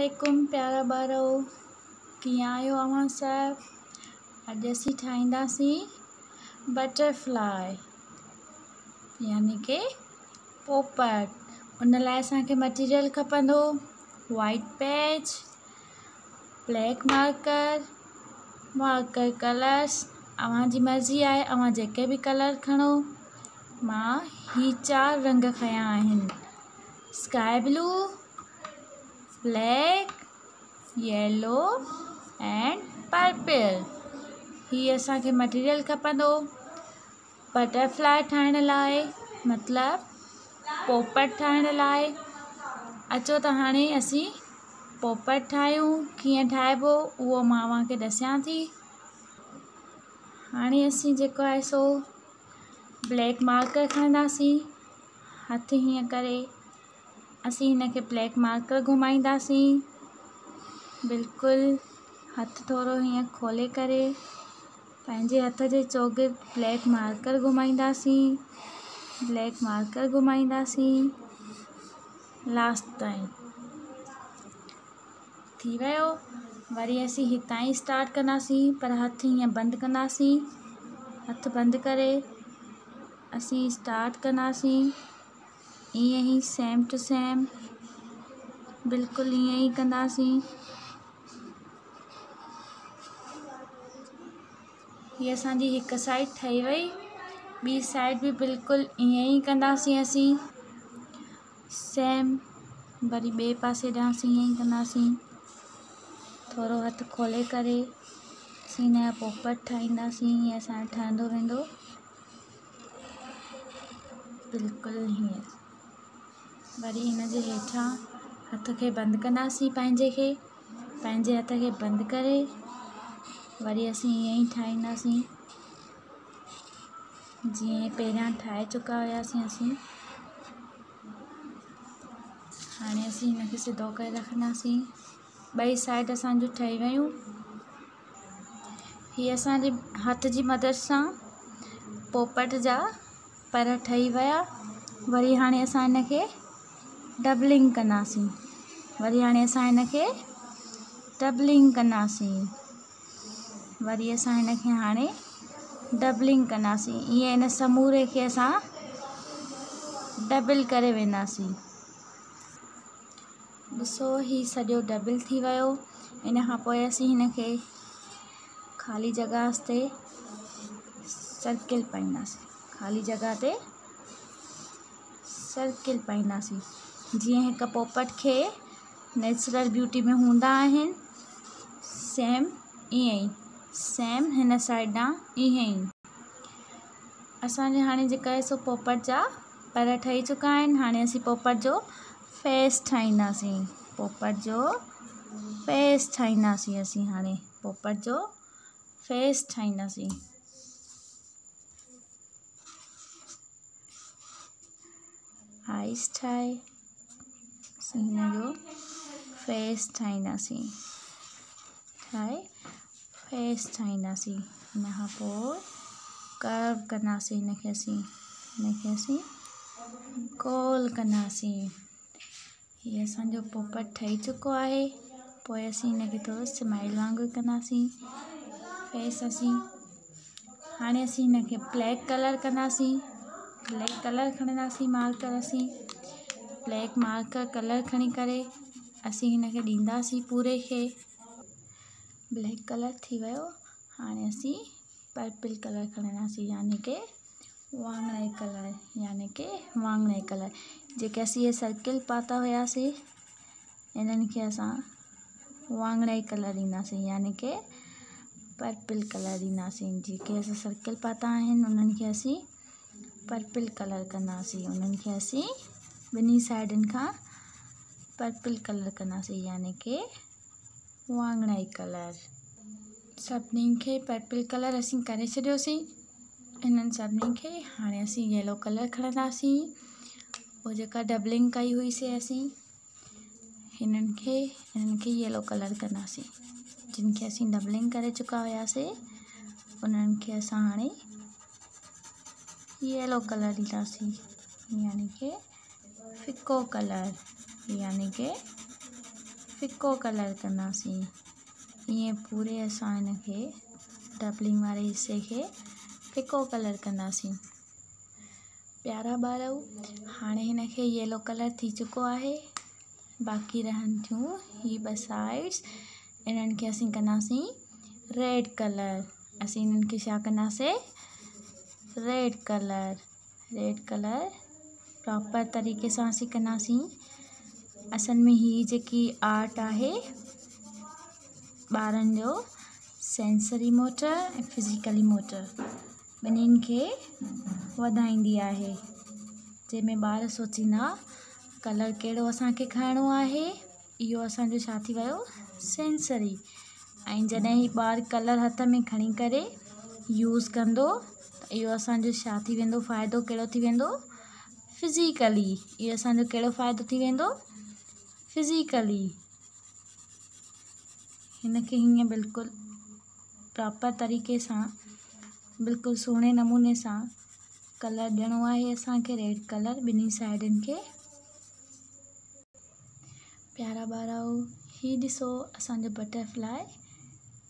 अस्सलामुअलैकुम प्यारा ॿारो, कीअं आहियो अव्हां सभु। अॼु असीं ठाहींदासीं बटरफ्लाई यानी कि पोपट। उन लाइ असांखे मटीरियल खपंदो white page, black marker colours. अव्हां जी मर्ज़ी आहे, अव्हां जेके बि कलर खणो। मां ही 4 रंग खयां आहिनि: sky blue, black, yellow and purple. ही असांखे मटीरियल खपंदो बटरफ्लाई ठाहिण लाइ, मतिलबु पोपट ठाहिण लाइ। अचो त हाणे असीं पोपट ठाहियूं। कीअं ठाहिबो उहो मां अव्हांखे ॾसां थी। हाणे असीं जेको आहे सो ब्लैक मार्कर खणंदासीं। हथ हीअं करे असीं हिनखे ब्लैक मार्कर घुमाईंदासीं। बिल्कुलु हथ थोरो हीअं खोले करे पंहिंजे हथ जे चोगिर्द ब्लैक मार्कर घुमाईंदासीं, लास्ट ताईं। थी वियो। वरी असीं हितां ई स्टार्ट कंदासीं, पर हथ हीअं बंदि कंदासीं। हथ बंदि करे असीं स्टार्ट कंदासीं। ईअं ई सेम टू सेम बिल्कुलु ईअं ई कंदासीं। हीअ असांजी हिकु साइड ठही वई, ॿी साइड बि बिल्कुलु ईअं ई कंदासीं असीं। सेम वरी ॿिए पासे ॾांहुं असीं ईअं ई कंदासीं। थोरो हथ खोले करे असीं हिनजा पोपट ठाहींदासीं। हीअं असांजो ठहंदो वेंदो बिल्कुलु हीअं। वरी हिन जे हेठां हथ खे बंदि कंदासीं, पंहिंजे हथ खे बंदि करे वरी असीं ईअं ई ठाहींदासीं जीअं पहिरियां ठाहे चुका हुआसीं असीं। हाणे असीं हिनखे सिधो करे रखंदासीं। ॿई साइड असांजो ठही वियूं। हीअ असांजे हथ जी मदद सां पोपट जा पर ठही विया। वरी हाणे असां हिनखे डबलिंग कंदासीं। वरी असां हिनखे हाणे डबलिंग कंदासीं। ईअं हिन समूरे खे असां डबल करे वेंदासीं। ॾिसो ही सॼो डबल थी वियो। इन खां पोइ असीं हिनखे ख़ाली जॻह ते सर्किल पाईंदासीं। जीअं हिकु पोपट खे नेचुरल ब्यूटी में हूंदा आहिनि, सेम ईअं ई सेम हिन साइड ॾांहुं ईअं ई। असांजे हाणे जेका आहे सो पोपट जा पर ठही चुका आहिनि। हाणे असीं पोपट जो फेस ठाहींदासीं। असीं हाणे पोपट जो फेस ठाहींदासीं। आइस ठाहे असीं हिन जो फेस ठाहींदासीं। हिन खां पोइ कर्व कंदासीं। हिनखे असीं गोल कंदासीं। हीअ असांजो पोपट ठही चुको आहे। पोइ असीं हिनखे थोरो स्माइल वांगुरु कंदासीं फेस असीं। हाणे असीं हिनखे ब्लैक कलर कंदासीं। ब्लैक कलर खणंदासीं मार्कर। असीं ब्लैक मार्कर कलर खणी करे असीं हिनखे ॾींदासीं पूरे खे। ब्लैक कलर थी वियो। हाणे असीं पर्पल कलर खणंदासीं यानी कि वाङणाई कलर। जेके असीं इहे सर्किल पाता हुआसीं इन्हनि खे असां वाङणाई कलर ॾींदासीं यानी कि पर्पल कलर ॾींदासीं। जेके असां सर्किल पाता आहिनि उन्हनि खे असीं पर्पल कलर कंदासीं। उन्हनि खे असीं ॿिन्ही साइडनि खां पर्पल कलर कंदासीं यानी कि वाङणाई कलर। सभिनी खे पर्पल कलर असीं करे छॾियोसीं इन्हनि सभिनी खे। हाणे असीं येलो कलर खणंदासीं। उहो जेका डबलिंग कई हुईसीं असीं हिननि खे येलो कलर कंदासीं। जिन खे असीं डबलिंग करे चुका हुआसीं उन्हनि खे असां हाणे येलो कलर ॾींदासीं यानी कि फिको कलर यानी कि फिको कलर कंदासीं। ईअं पूरे असां हिन खे डबलिंग वारे हिसे खे फिको कलर कंदासीं। प्यारा ॿारओ, हाणे हिन खे येलो कलर थी चुको आहे। बाक़ी रहनि थियूं ही 2 साइड्स। इन्हनि खे असीं कंदासीं रेड कलर। असीं इन्हनि खे छा कंदासीं? रेड कलर प्रॉपर तरीक़े सां असीं कंदासीं। असल में ही जेकी आर्ट आहे ॿारनि जो सेंसरी मोटर ऐं फिज़िकली मोटर ॿिन्हिनि खे वधाईंदी आहे, जंहिंमें ॿार सोचींदा कलर कहिड़ो असांखे खणणो आहे। इहो असांजो छा थी वियो? सेंसरी। ऐं जॾहिं ही ॿारु कलर हथ में खणी करे यूज़ कंदो त इहो असांजो छा थी वेंदो? फ़ाइदो कहिड़ो थी वेंदो? फिज़िकली। इहो असांजो कहिड़ो फ़ाइदो थी वेंदो? फिज़िकली। हिन खे हीअं बिल्कुलु प्रॉपर तरीक़े सां बिल्कुलु सुहिणे नमूने सां कलर ॾियणो आहे असांखे, रेड कलर ॿिन्ही साइडनि खे। प्यारा ॿारओ, ही ॾिसो असांजो बटरफ्लाई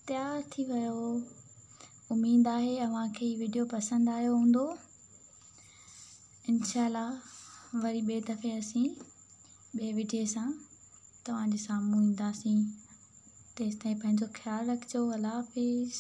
तयारु थी वियो। उमेद आहे अव्हांखे ही वीडियो पसंदि आयो हूंदो। इंशाल्लाह वरी ॿिए दफ़े असीं ॿिए वीडियो सां तव्हांजे साम्हूं ईंदासीं। तेसिताईं पंहिंजो ख़्यालु रखिजो। अल्लाह हाफ़िज़।